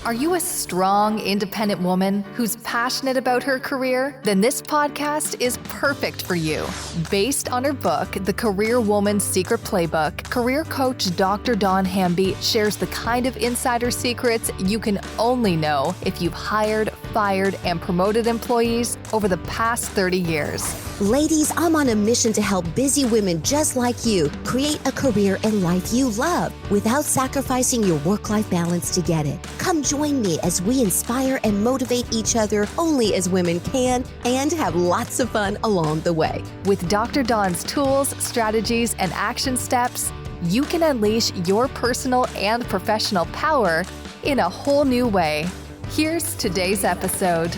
Are you a strong, independent woman who's passionate about her career? Then this podcast is perfect for you. Based on her book, The Career Woman's Secret Playbook, career coach Dr. Dawn Hamby shares the kind of insider secrets you can only know if you've hired, fired, and promoted employees over the past 30 years. Ladies, I'm on a mission to help busy women just like you create a career and life you love without sacrificing your work-life balance to get it. Come join me as we inspire and motivate each other only as women can and have lots of fun along the way. With Dr. Dawn's tools, strategies, and action steps, you can unleash your personal and professional power in a whole new way. Here's today's episode.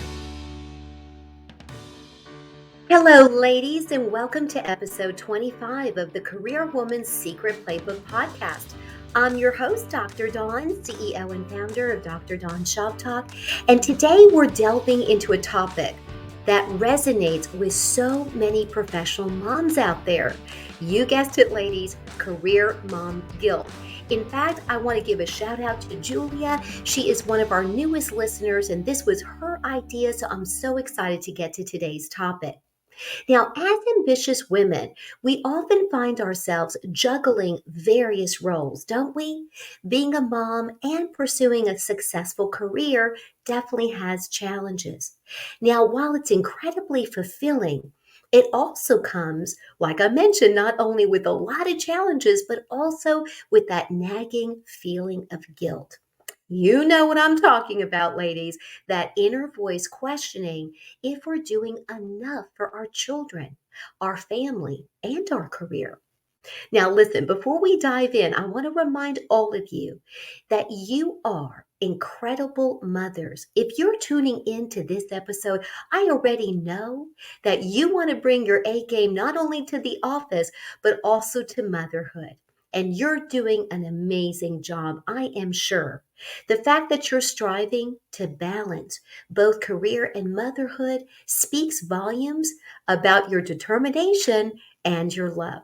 Hello, ladies, and welcome to episode 25 of the Career Woman's Secret Playbook podcast. I'm your host, Dr. Dawn, CEO and founder of Dr. Dawn Shop Talk, and today we're delving into a topic that resonates with so many professional moms out there. You guessed it, ladies, career mom guilt. In fact, I want to give a shout out to Julia. She is one of our newest listeners, and this was her idea, so I'm so excited to get to today's topic. Now, as ambitious women, we often find ourselves juggling various roles, don't we? Being a mom and pursuing a successful career definitely has challenges. Now, while it's incredibly fulfilling, it also comes, like I mentioned, not only with a lot of challenges, but also with that nagging feeling of guilt. You know what I'm talking about, ladies, that inner voice questioning if we're doing enough for our children, our family, and our career. Now, listen, before we dive in, I want to remind all of you that you are incredible mothers. If you're tuning into this episode, I already know that you want to bring your A game not only to the office, but also to motherhood. And you're doing an amazing job, I am sure. The fact that you're striving to balance both career and motherhood speaks volumes about your determination and your love.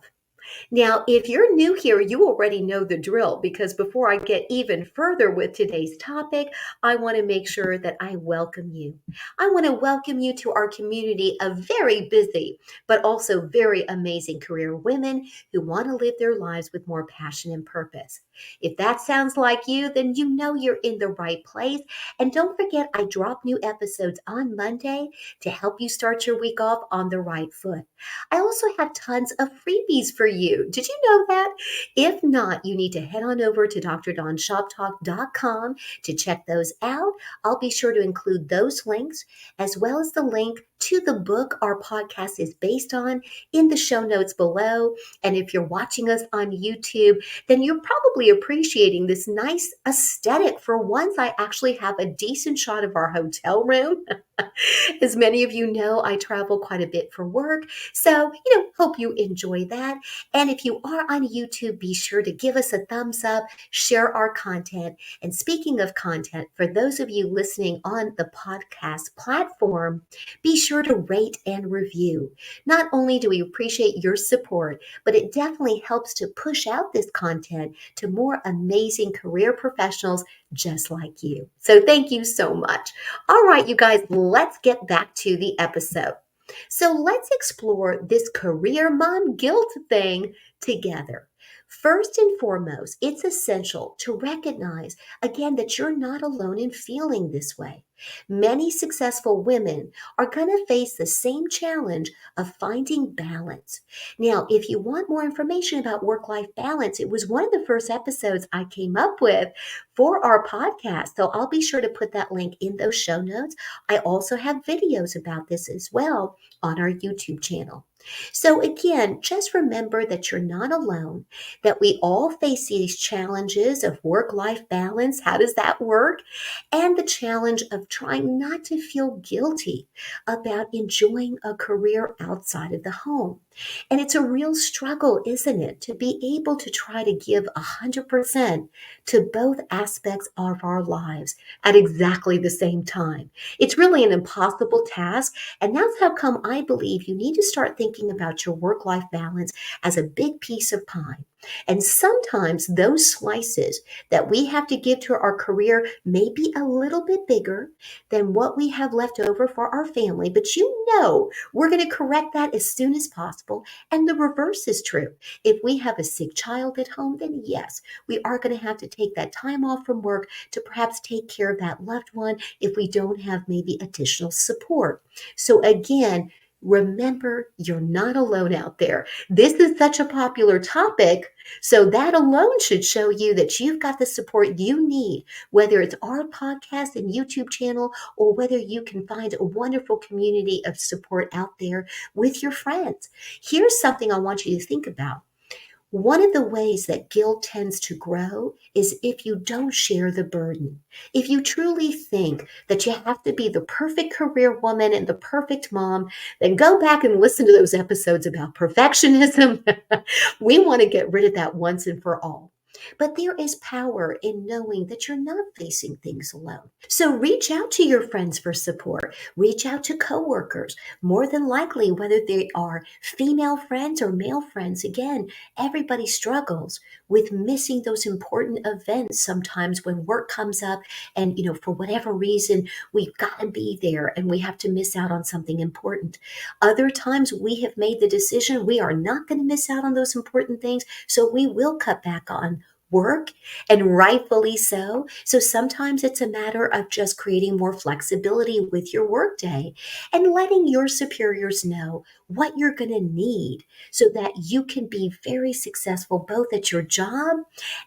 Now, if you're new here, you already know the drill because before I get even further with today's topic, I want to make sure that I welcome you. I want to welcome you to our community of very busy, but also very amazing career women who want to live their lives with more passion and purpose. If that sounds like you, then you know you're in the right place. And don't forget, I drop new episodes on Monday to help you start your week off on the right foot. I also have tons of freebies for you. Did you know that? If not, you need to head on over to drdawnshoptalk.com to check those out. I'll be sure to include those links as well as the link to the book our podcast is based on in the show notes below. And if you're watching us on YouTube, then you're probably appreciating this nice aesthetic. For once, I actually have a decent shot of our hotel room. As many of you know, I travel quite a bit for work. So, hope you enjoy that. And if you are on YouTube, be sure to give us a thumbs up, share our content. And speaking of content, for those of you listening on the podcast platform, be sure to rate and review. Not only do we appreciate your support, but it definitely helps to push out this content to more amazing career professionals just like you. So thank you so much. All right, you guys, let's get back to the episode. So let's explore this career mom guilt thing together. First and foremost, it's essential to recognize, again, that you're not alone in feeling this way. Many successful women are going to face the same challenge of finding balance. Now, if you want more information about work-life balance, it was one of the first episodes I came up with for our podcast. So I'll be sure to put that link in those show notes. I also have videos about this as well on our YouTube channel. So again, just remember that you're not alone, that we all face these challenges of work-life balance. How does that work? And the challenge of trying not to feel guilty about enjoying a career outside of the home. And it's a real struggle, isn't it, to be able to try to give 100% to both aspects of our lives at exactly the same time. It's really an impossible task, and that's how come I believe you need to start thinking about your work-life balance as a big piece of pie. And sometimes those slices that we have to give to our career may be a little bit bigger than what we have left over for our family. But we're going to correct that as soon as possible. And the reverse is true. If we have a sick child at home, then yes, we are going to have to take that time off from work to perhaps take care of that loved one if we don't have maybe additional support. So again, remember, you're not alone out there. This is such a popular topic. So that alone should show you that you've got the support you need, whether it's our podcast and YouTube channel, or whether you can find a wonderful community of support out there with your friends. Here's something I want you to think about. One of the ways that guilt tends to grow is if you don't share the burden. If you truly think that you have to be the perfect career woman and the perfect mom, then go back and listen to those episodes about perfectionism. We want to get rid of that once and for all. But there is power in knowing that you're not facing things alone. So reach out to your friends for support. Reach out to coworkers. More than likely, whether they are female friends or male friends, again, everybody struggles with missing those important events sometimes when work comes up and, for whatever reason, we've got to be there and we have to miss out on something important. Other times we have made the decision we are not going to miss out on those important things, so we will cut back on work, and rightfully so. So sometimes it's a matter of just creating more flexibility with your workday and letting your superiors know what you're going to need so that you can be very successful both at your job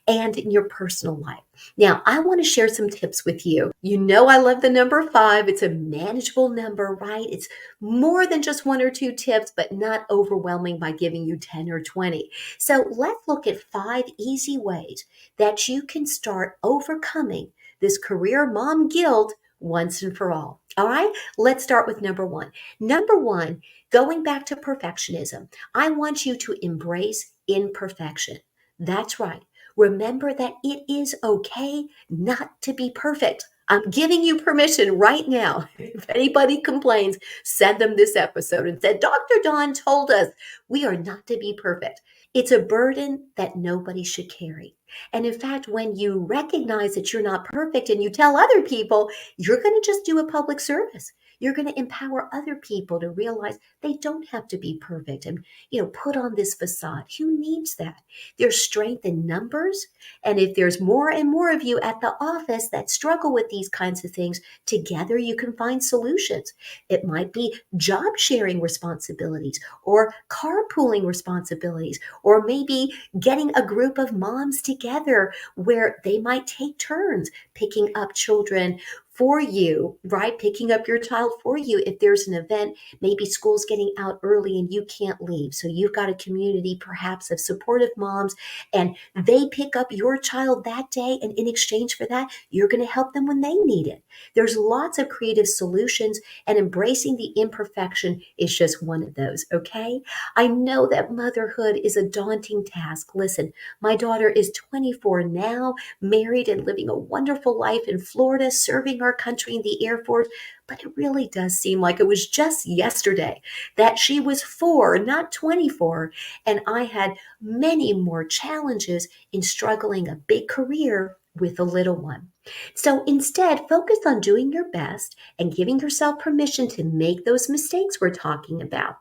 and in your personal life. Now, I want to share some tips with you. You know, I love the number 5. It's a manageable number, right? It's more than just 1 or 2 tips, but not overwhelming by giving you 10 or 20. So let's look at 5 easy ways that you can start overcoming this career mom guilt once and for all. All right, let's start with number 1. Number 1, going back to perfectionism, I want you to embrace imperfection. That's right. Remember that it is okay not to be perfect. I'm giving you permission right now. If anybody complains, send them this episode and said, Dr. Dawn told us we are not to be perfect. It's a burden that nobody should carry. And in fact, when you recognize that you're not perfect and you tell other people, you're going to just do a public service. You're going to empower other people to realize they don't have to be perfect and, put on this facade. Who needs that? There's strength in numbers. And if there's more and more of you at the office that struggle with these kinds of things, together you can find solutions. It might be job sharing responsibilities or carpooling responsibilities, or maybe getting a group of moms together where they might take turns picking up children for you, right? Picking up your child for you. If there's an event, maybe school's getting out early and you can't leave. So you've got a community perhaps of supportive moms and they pick up your child that day. And in exchange for that, you're going to help them when they need it. There's lots of creative solutions, and embracing the imperfection is just one of those. Okay. I know that motherhood is a daunting task. Listen, my daughter is 24 now, married and living a wonderful life in Florida, serving our country in the Air Force. But it really does seem like it was just yesterday that she was 4, not 24. And I had many more challenges in struggling a big career with a little one. So instead, focus on doing your best and giving yourself permission to make those mistakes we're talking about.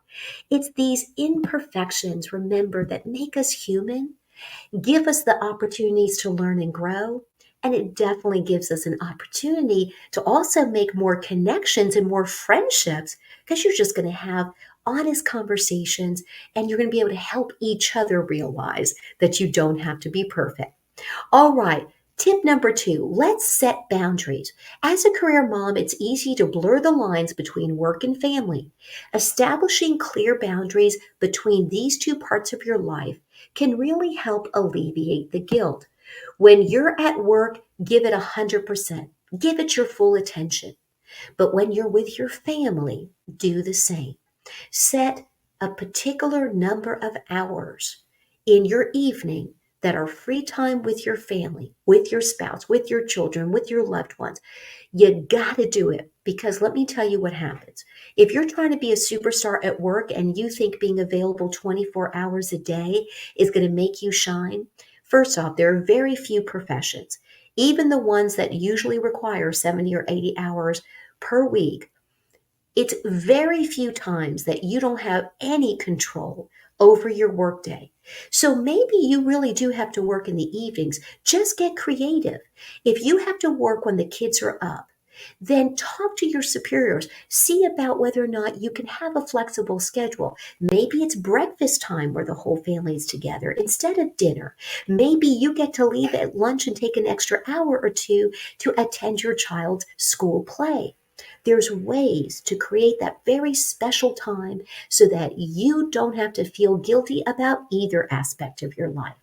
It's these imperfections, remember, that make us human, give us the opportunities to learn and grow. And it definitely gives us an opportunity to also make more connections and more friendships, because you're just going to have honest conversations and you're going to be able to help each other realize that you don't have to be perfect. All right. Tip number 2, let's set boundaries. As a career mom, it's easy to blur the lines between work and family. Establishing clear boundaries between these two parts of your life can really help alleviate the guilt. When you're at work, give it 100%. Give it your full attention. But when you're with your family, do the same. Set a particular number of hours in your evening that are free time with your family, with your spouse, with your children, with your loved ones. You got to do it, because let me tell you what happens. If you're trying to be a superstar at work and you think being available 24 hours a day is going to make you shine, first off, there are very few professions, even the ones that usually require 70 or 80 hours per week. It's very few times that you don't have any control over your workday. So maybe you really do have to work in the evenings. Just get creative. If you have to work when the kids are up, then talk to your superiors. See about whether or not you can have a flexible schedule. Maybe it's breakfast time where the whole family is together instead of dinner. Maybe you get to leave at lunch and take an extra hour or two to attend your child's school play. There's ways to create that very special time so that you don't have to feel guilty about either aspect of your life.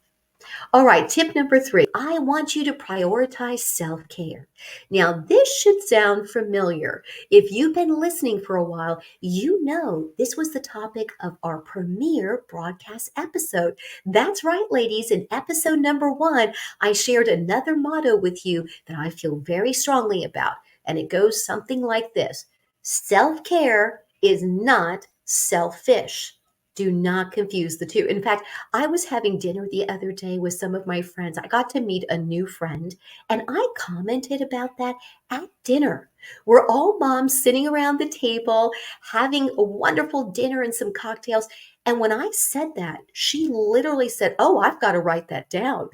All right, tip number 3. I want you to prioritize self-care. Now, this should sound familiar. If you've been listening for a while, you know this was the topic of our premiere broadcast episode. That's right, ladies. In episode number 1, I shared another motto with you that I feel very strongly about, and it goes something like this: self-care is not selfish. Do not confuse the two. In fact, I was having dinner the other day with some of my friends. I got to meet a new friend, and I commented about that at dinner. We're all moms sitting around the table having a wonderful dinner and some cocktails. And when I said that, she literally said, "Oh, I've got to write that down."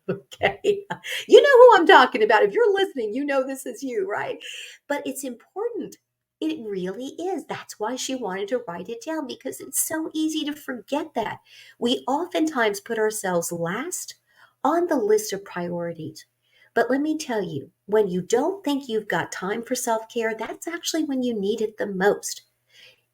Okay. You know who I'm talking about. If you're listening, you know this is you, right? But it's important. It really is. That's why she wanted to write it down, because it's so easy to forget that. We oftentimes put ourselves last on the list of priorities. But let me tell you, when you don't think you've got time for self-care, that's actually when you need it the most.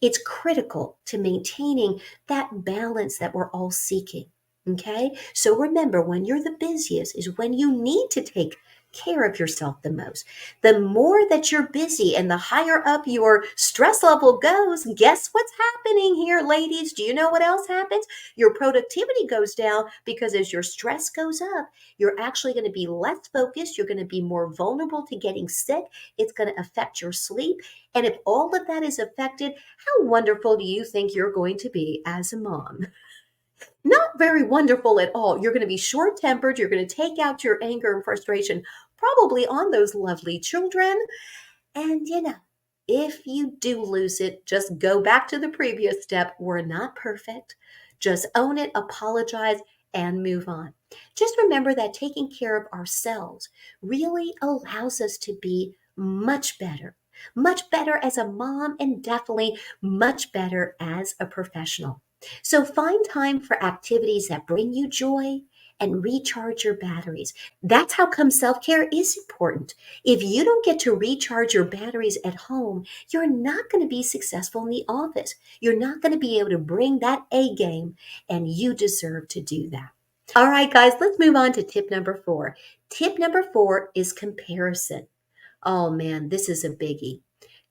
It's critical to maintaining that balance that we're all seeking. Okay? So remember, when you're the busiest is when you need to take care of yourself the most. The more that you're busy and the higher up your stress level goes, guess what's happening here, ladies? Do you know what else happens? Your productivity goes down, because as your stress goes up, you're actually going to be less focused. You're going to be more vulnerable to getting sick. It's going to affect your sleep. And if all of that is affected, how wonderful do you think you're going to be as a mom? Not very wonderful at all. You're going to be short-tempered. You're going to take out your anger and frustration probably on those lovely children. And if you do lose it, just go back to the previous step. We're not perfect. Just own it, apologize, and move on. Just remember that taking care of ourselves really allows us to be much better as a mom, and definitely much better as a professional. So find time for activities that bring you joy and recharge your batteries. That's how come self-care is important. If you don't get to recharge your batteries at home, you're not going to be successful in the office. You're not going to be able to bring that A game, and you deserve to do that. All right, guys, let's move on to tip number 4. Tip number 4 is comparison. Oh man, this is a biggie.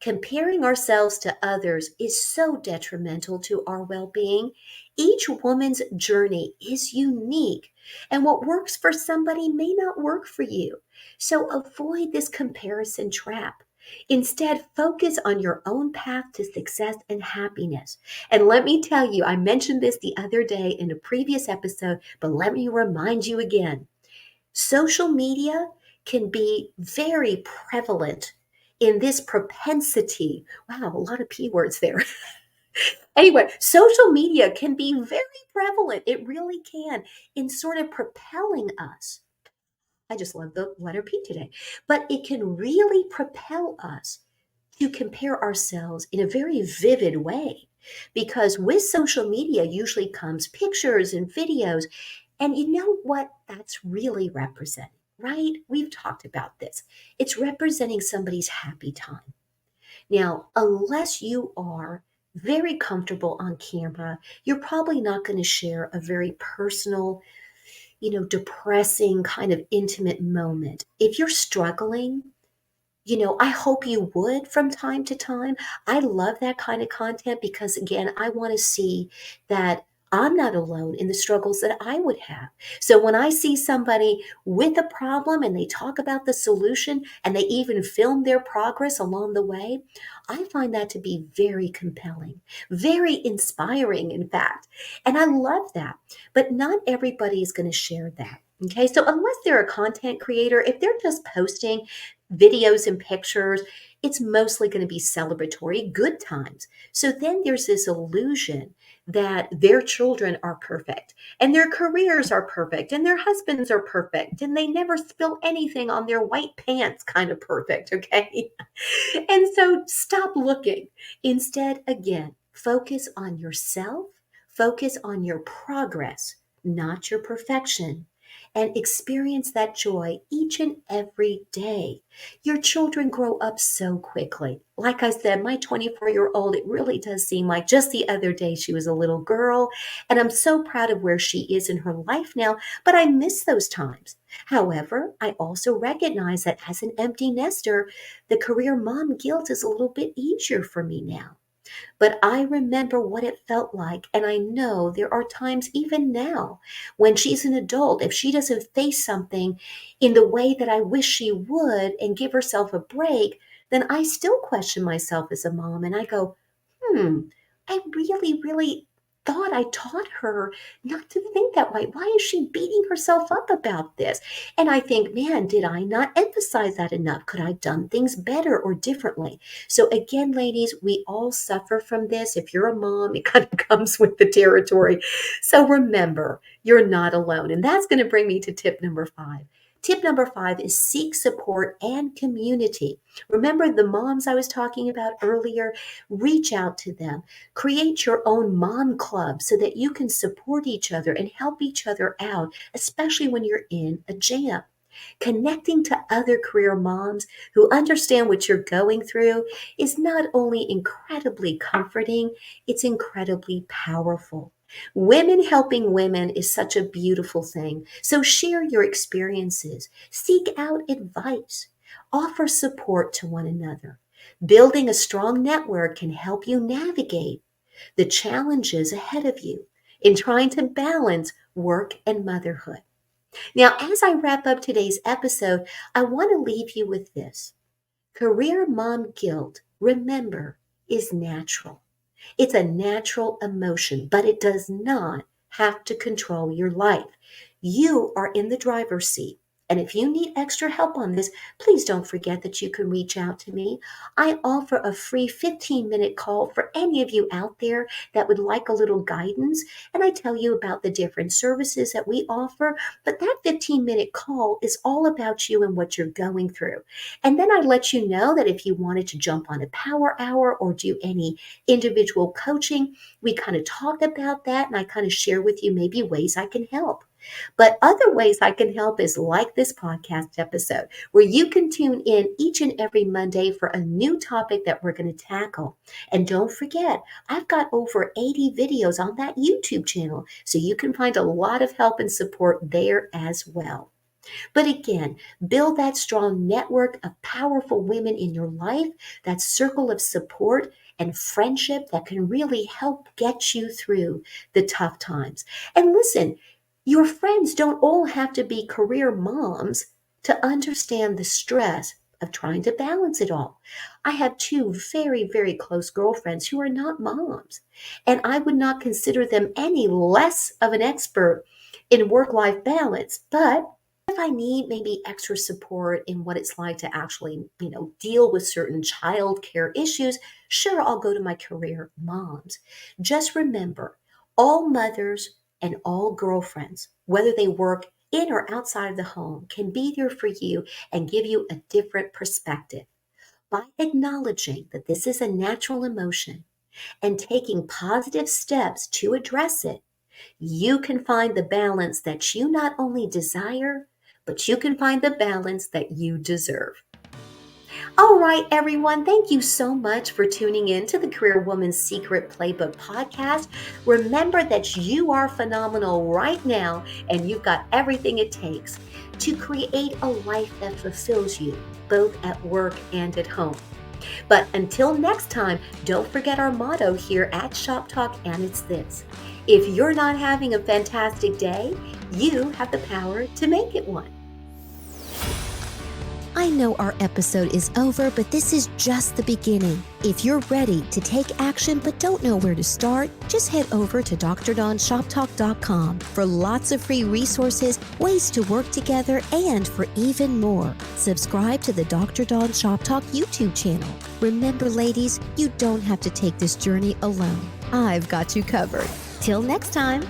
Comparing ourselves to others is so detrimental to our well-being. Each woman's journey is unique, and what works for somebody may not work for you. So avoid this comparison trap. Instead, focus on your own path to success and happiness. And let me tell you, I mentioned this the other day in a previous episode, but let me remind you again. Social media can be very prevalent in this propensity. Wow, a lot of P words there. Anyway, social media can be very prevalent. It really can, in sort of propelling us. I just love the letter P today. But it can really propel us to compare ourselves in a very vivid way. Because with social media usually comes pictures and videos. And you know what that's really representing, right? We've talked about this. It's representing somebody's happy time. Now, unless you are very comfortable on camera, you're probably not going to share a very personal, depressing kind of intimate moment. If you're struggling, I hope you would from time to time. I love that kind of content because, again, I want to see that I'm not alone in the struggles that I would have. So when I see somebody with a problem and they talk about the solution and they even film their progress along the way, I find that to be very compelling, very inspiring, in fact. And I love that. But not everybody is going to share that. Okay, so unless they're a content creator, if they're just posting videos and pictures, it's mostly going to be celebratory, good times. So then there's this illusion that their children are perfect and their careers are perfect and their husbands are perfect and they never spill anything on their white pants, kind of perfect. Okay. And so stop looking. Instead, again, focus on yourself, focus on your progress, not your perfection, and experience that joy each and every day. Your children grow up so quickly. Like I said, my 24-year-old, it really does seem like just the other day she was a little girl, and I'm so proud of where she is in her life now, but I miss those times. However, I also recognize that as an empty nester, the career mom guilt is a little bit easier for me now. But I remember what it felt like, and I know there are times even now when she's an adult, if she doesn't face something in the way that I wish she would and give herself a break, then I still question myself as a mom and I go, hmm, I really thought I taught her not to think that way. Why is she beating herself up about this? And I think, man, did I not emphasize that enough? Could I have done things better or differently? So again, ladies, we all suffer from this. If you're a mom, it kind of comes with the territory. So remember, you're not alone. And that's going to bring me to tip number 5. Tip number 5 is seek support and community. Remember the moms I was talking about earlier? Reach out to them. Create your own mom club so that you can support each other and help each other out, especially when you're in a jam. Connecting to other career moms who understand what you're going through is not only incredibly comforting, it's incredibly powerful. Women helping women is such a beautiful thing. So share your experiences, seek out advice, offer support to one another. Building a strong network can help you navigate the challenges ahead of you in trying to balance work and motherhood. Now, as I wrap up today's episode, I want to leave you with this. Career mom guilt, remember, is natural. It's a natural emotion, but it does not have to control your life. You are in the driver's seat. And if you need extra help on this, please don't forget that you can reach out to me. I offer a free 15-minute call for any of you out there that would like a little guidance. And I tell you about the different services that we offer. But that 15-minute call is all about you and what you're going through. And then I let you know that if you wanted to jump on a power hour or do any individual coaching, we kind of talk about that and I kind of share with you maybe ways I can help. But other ways I can help is like this podcast episode, where you can tune in each and every Monday for a new topic that we're going to tackle. And don't forget, I've got over 80 videos on that YouTube channel, so you can find a lot of help and support there as well. But again, build that strong network of powerful women in your life, that circle of support and friendship that can really help get you through the tough times. And listen, your friends don't all have to be career moms to understand the stress of trying to balance it all. I have 2 very close girlfriends who are not moms, and I would not consider them any less of an expert in work-life balance. But if I need maybe extra support in what it's like to actually, deal with certain child care issues, sure, I'll go to my career moms. Just remember, all mothers and all girlfriends, whether they work in or outside of the home, can be there for you and give you a different perspective. By acknowledging that this is a natural emotion and taking positive steps to address it, you can find the balance that you not only desire, but you can find the balance that you deserve. All right, everyone, thank you so much for tuning in to the Career Woman's Secret Playbook podcast. Remember that you are phenomenal right now, and you've got everything it takes to create a life that fulfills you, both at work and at home. But until next time, don't forget our motto here at Shop Talk, and it's this: If you're not having a fantastic day, you have the power to make it one. I know our episode is over, but this is just the beginning. If you're ready to take action but don't know where to start, just head over to drdonshoptalk.com for lots of free resources, ways to work together, and for even more. Subscribe to the Dr. Dawn Shop Talk YouTube channel. Remember, ladies, you don't have to take this journey alone. I've got you covered. Till next time.